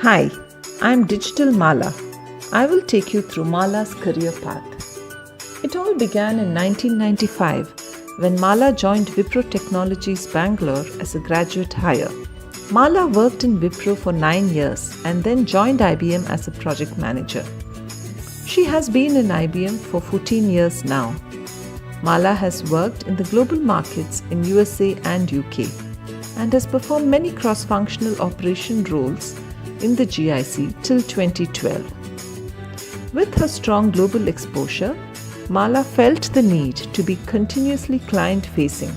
Hi, I'm Digital Mala. I will take you through Mala's career path. It all began in 1995 when Mala joined Wipro Technologies Bangalore as a graduate hire. Mala worked in Wipro for 9 years and then joined IBM as a project manager. She has been in IBM for 14 years now. Mala has worked in the global markets in USA and UK and has performed many cross-functional operation roles in the GIC till 2012. With her strong global exposure, Mala felt the need to be continuously client-facing,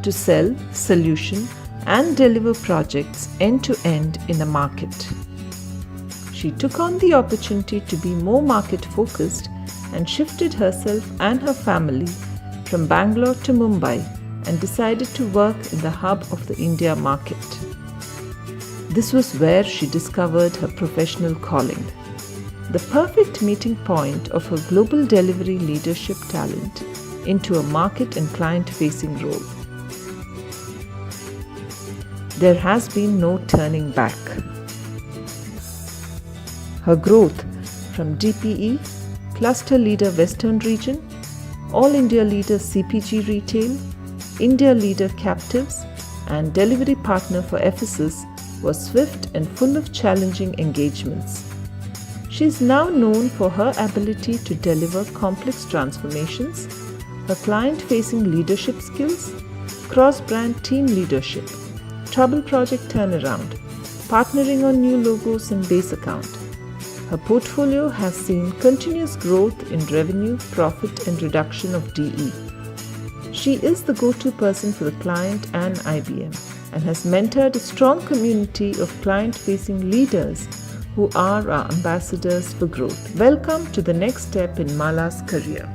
to sell, solution, and deliver projects end-to-end in a market. She took on the opportunity to be more market-focused and shifted herself and her family from Bangalore to Mumbai and decided to work in the hub of the India market. This was where she discovered her professional calling, the perfect meeting point of her global delivery leadership talent into a market and client-facing role. There has been no turning back. Her growth from DPE, Cluster Leader Western Region, All India Leader CPG Retail, India Leader Captives, and Delivery Partner for Ephesus was swift and full of challenging engagements. She is now known for her ability to deliver complex transformations, her client-facing leadership skills, cross-brand team leadership, trouble project turnaround, partnering on new logos and base account. Her portfolio has seen continuous growth in revenue, profit, and reduction of DE. She is the go-to person for the client and IBM and has mentored a strong community of client-facing leaders who are our ambassadors for growth. Welcome to the next step in Mala's career.